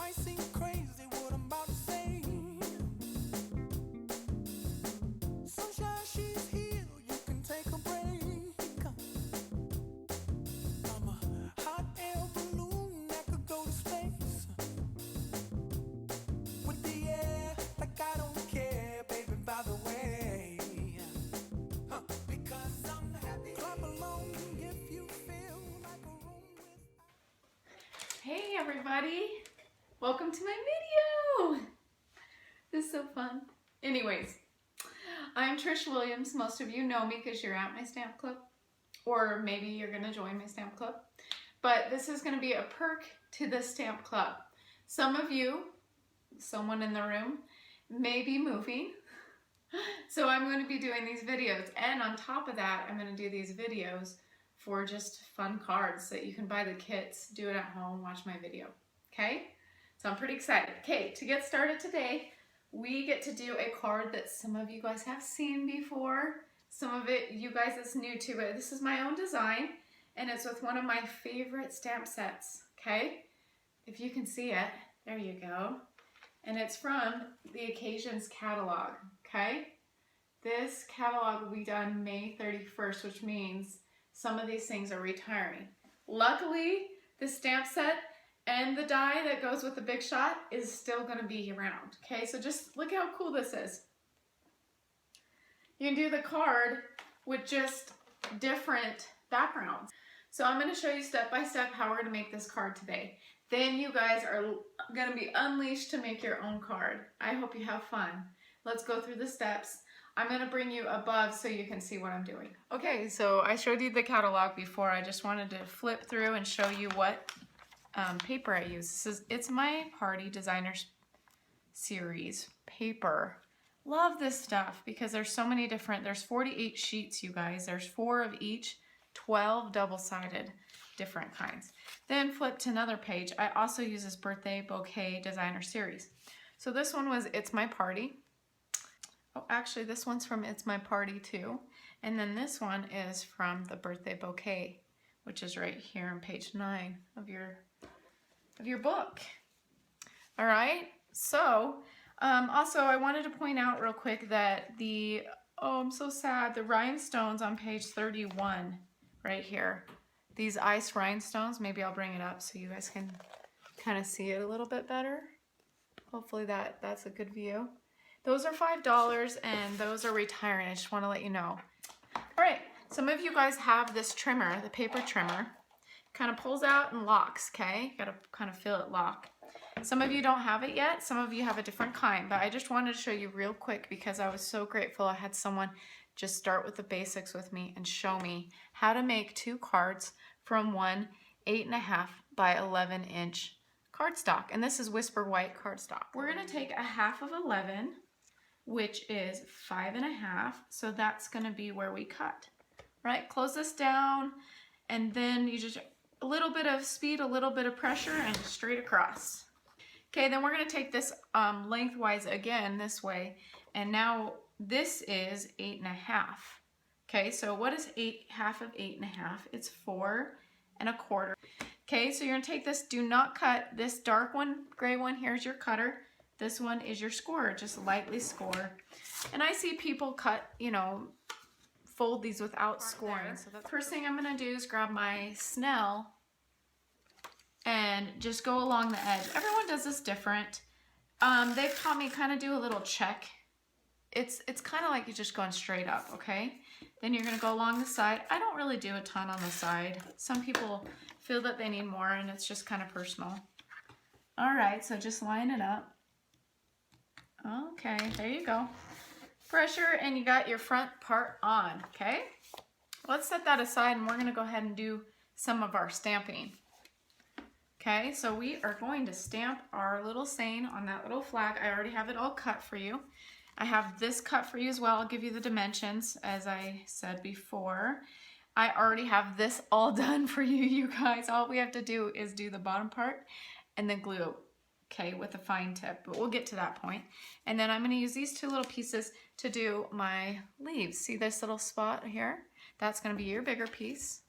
might seem crazy what I'm about to say. Sunshine, she's here, you can take a break. I'm a hot air balloon that could go to space. With the air, like I don't care, baby, by the way. Because I'm happy. Clap along if you feel like a room with. Hey everybody, welcome to my video. This is so fun. Anyways, I'm Trish Williams. Most of you know me because you're at my stamp club, or maybe you're gonna join my stamp club. But this is gonna be a perk to the stamp club. Some of you, someone in the room, may be moving. So I'm going to be doing these videos, and on top of that, I'm going to do these videos for just fun cards that you can buy the kits, do it at home, watch my video. Okay? So I'm pretty excited. Okay, to get started today, we get to do a card that some of you guys have seen before. Some of it, you guys that's new to it. This is my own design, and it's with one of my favorite stamp sets. Okay? If you can see it, there you go. And it's from the Occasions catalog. Okay? This catalog will be done May 31st, which means some of these things are retiring. Luckily, the stamp set and the die that goes with the Big Shot is still going to be around. Okay, so just look how cool this is. You can do the card with just different backgrounds. So I'm going to show you step by step how we're going to make this card today. Then you guys are going to be unleashed to make your own card. I hope you have fun. Let's go through the steps. I'm going to bring you above so you can see what I'm doing. Okay, so I showed you the catalog before. I just wanted to flip through and show you what paper I use. It's my Party Designer Series paper. Love this stuff because there's so many different, there's 48 sheets, you guys. There's 4 of each, 12 double-sided, different kinds. Then flip to another page. I also use this Birthday Bouquet Designer Series. So this one was It's My Party. Oh, actually, this one's from It's My Party too. And then this one is from the Birthday Bouquet, which is right here on page 9 of your book. All right, so also I wanted to point out real quick that I'm so sad, the rhinestones on page 31 right here. These ice rhinestones, maybe I'll bring it up so you guys can kind of see it a little bit better. Hopefully that's a good view. Those are $5 and those are retiring. I just want to let you know. All right, some of you guys have this trimmer, the paper trimmer. Kind of pulls out and locks, okay? Got to kind of feel it lock. Some of you don't have it yet. Some of you have a different kind, but I just wanted to show you real quick because I was so grateful I had someone just start with the basics with me and show me how to make 2 cards from one 8.5 by 11 inch cardstock. And this is Whisper White cardstock. We're going to take a half of 11, which is 5.5. So that's going to be where we cut, right? Close this down, and then you just, a little bit of speed, a little bit of pressure, and straight across. Okay, then we're going to take this lengthwise again this way, and now this is 8.5. Okay, so what is half of 8.5? It's 4.25. Okay, so you're going to take this, do not cut. This dark one, gray one, here's your cutter. This one is your scorer, just lightly score. And I see people cut, you know, fold these without scoring. So the first thing I'm going to do is grab my Snell and just go along the edge. Everyone does this different. They've taught me kind of do a little check. It's kind of like you're just going straight up, okay? Then you're going to go along the side. I don't really do a ton on the side. Some people feel that they need more, and it's just kind of personal. All right, so just line it up. Okay, there you go. Pressure, and you got your front part on, okay? Let's set that aside, and we're going to go ahead and do some of our stamping. Okay, so we are going to stamp our little saying on that little flag. I already have it all cut for you. I have this cut for you as well. I'll give you the dimensions, as I said before. I already have this all done for you, you guys. All we have to do is do the bottom part and then glue, okay, with a fine tip, but we'll get to that point. And then I'm going to use these 2 little pieces to do my leaves. See this little spot here? That's going to be your bigger piece.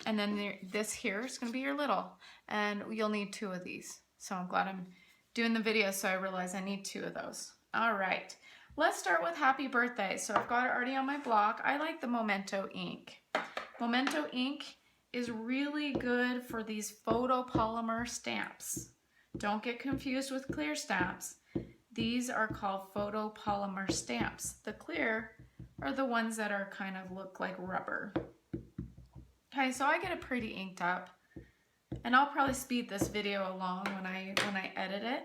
And then this here is going to be your little. And you'll need 2 of these. So I'm glad I'm doing the video, so I realized I need 2 of those. All right, let's start with happy birthday. So I've got it already on my block. I like the Memento ink. Memento ink is really good for these photopolymer stamps. Don't get confused with clear stamps. These are called photopolymer stamps. The clear are the ones that are kind of look like rubber. Okay, so I get it pretty inked up, and I'll probably speed this video along when I edit it.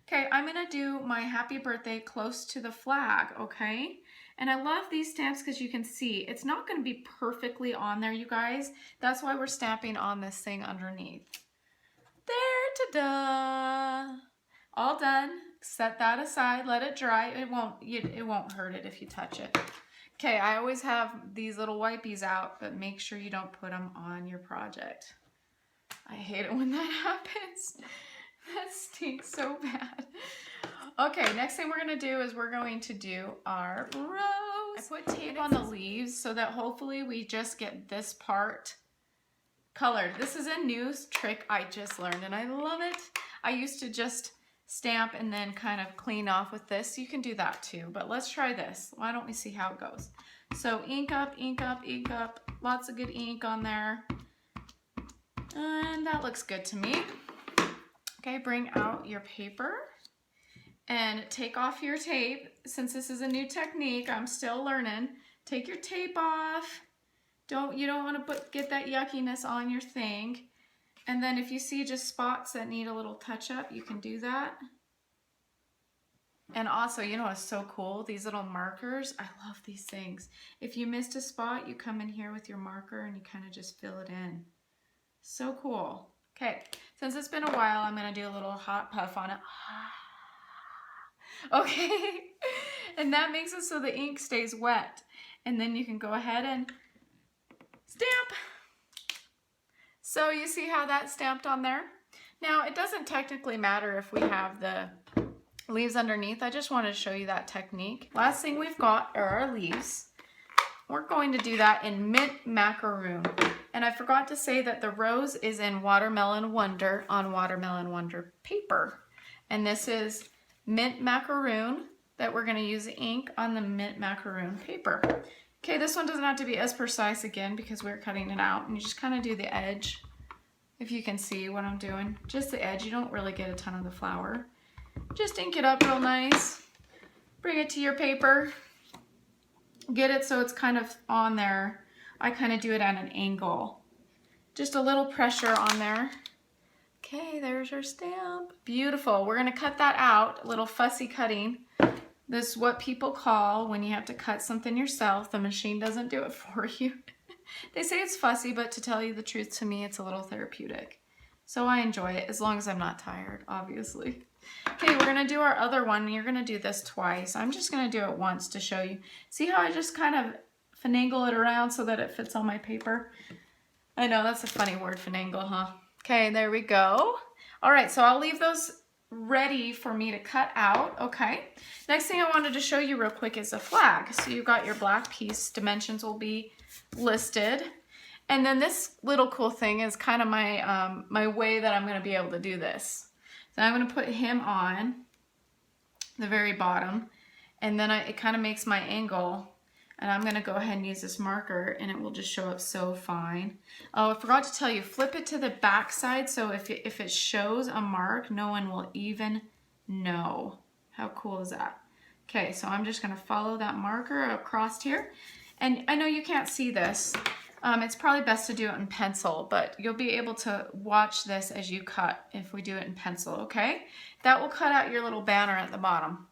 Okay, I'm gonna do my happy birthday close to the flag, okay? And I love these stamps because you can see it's not gonna be perfectly on there, you guys. That's why we're stamping on this thing underneath. There, ta-da! All done. Set that aside, let it dry. It won't hurt it if you touch it. Okay, I always have these little wipies out, but make sure you don't put them on your project. I hate it when that happens. That stinks so bad. Okay, next thing we're gonna do is we're going to do our rose. I put tape on the leaves so that hopefully we just get this part colored. This is a new trick I just learned and I love it. I used to just stamp and then kind of clean off with this. You can do that too, but let's try this. Why don't we see how it goes? So ink up, ink up, ink up. Lots of good ink on there. And that looks good to me. Okay, bring out your paper and take off your tape. Since this is a new technique, I'm still learning. Take your tape off. You don't want to get that yuckiness on your thing. And then if you see just spots that need a little touch up, you can do that. And also, you know what's so cool? These little markers. I love these things. If you missed a spot, you come in here with your marker and you kind of just fill it in. So cool. Okay, since it's been a while, I'm going to do a little hot puff on it. Okay, and that makes it so the ink stays wet. And then you can go ahead and stamp. So you see how that's stamped on there? Now, it doesn't technically matter if we have the leaves underneath. I just wanted to show you that technique. Last thing we've got are our leaves. We're going to do that in mint macaroon. And I forgot to say that the rose is in Watermelon Wonder on Watermelon Wonder paper. And this is mint macaroon that we're going to use ink on the mint macaroon paper. Okay, this one doesn't have to be as precise again because we're cutting it out, and you just kind of do the edge. If you can see what I'm doing, just the edge. You don't really get a ton of the flower. Just ink it up real nice. Bring it to your paper. Get it so it's kind of on there. I kind of do it at an angle. Just a little pressure on there. Okay, there's our stamp. Beautiful. We're going to cut that out, a little fussy cutting. This is what people call when you have to cut something yourself. The machine doesn't do it for you. They say it's fussy, but to tell you the truth, to me, it's a little therapeutic. So I enjoy it, as long as I'm not tired, obviously. Okay, we're gonna do our other one. You're gonna do this twice. I'm just gonna do it once to show you. See how I just kind of finagle it around so that it fits on my paper? I know, that's a funny word, finagle, huh? Okay, there we go. All right, so I'll leave those ready for me to cut out, okay? Next thing I wanted to show you real quick is a flag. So you've got your black piece, dimensions will be listed. And then this little cool thing is kind of my, my way that I'm gonna be able to do this. So I'm gonna put him on the very bottom, and then it kind of makes my angle. And I'm gonna go ahead and use this marker and it will just show up so fine. Oh, I forgot to tell you, flip it to the back side so if it shows a mark, no one will even know. How cool is that? Okay, so I'm just gonna follow that marker across here. And I know you can't see this. It's probably best to do it in pencil, but you'll be able to watch this as you cut if we do it in pencil, okay? That will cut out your little banner at the bottom.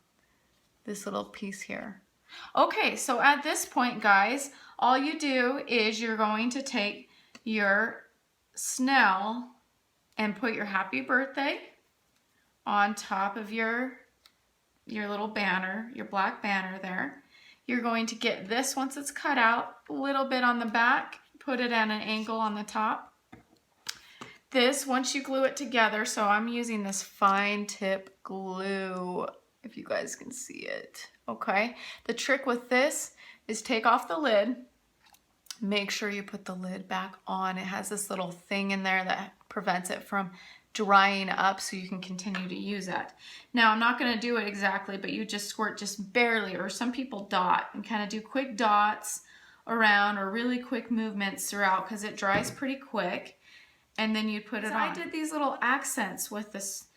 This little piece here. Okay, so at this point, guys, all you do is you're going to take your Snell and put your happy birthday on top of your little banner, your black banner there. You're going to get this once it's cut out, a little bit on the back, put it at an angle on the top. This, once you glue it together, so I'm using this fine tip glue, if you guys can see it. Okay, the trick with this is take off the lid. Make sure you put the lid back on. It has this little thing in there that prevents it from drying up so you can continue to use it. Now I'm not going to do it exactly, but you just squirt just barely, or some people dot and kind of do quick dots around or really quick movements throughout because it dries pretty quick. And then you put it on. I did these little accents with this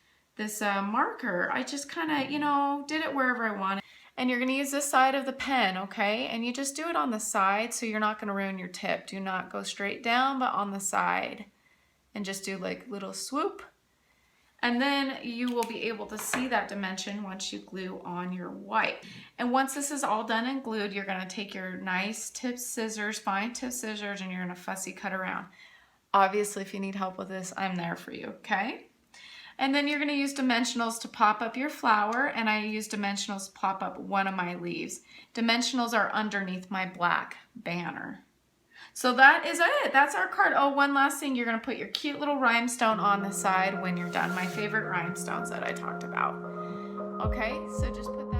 marker. I just kind of, you know, did it wherever I wanted. And you're going to use this side of the pen, okay? And you just do it on the side so you're not going to ruin your tip. Do not go straight down, but on the side. And just do like little swoop. And then you will be able to see that dimension once you glue on your white. And once this is all done and glued, you're going to take your nice tip scissors, fine tip scissors, and you're going to fussy cut around. Obviously, if you need help with this, I'm there for you, okay? And then you're going to use dimensionals to pop up your flower, and I use dimensionals to pop up one of my leaves. Dimensionals are underneath my black banner. So that is it. That's our card. Oh, one last thing. You're going to put your cute little rhinestone on the side when you're done. My favorite rhinestones that I talked about. Okay, so just put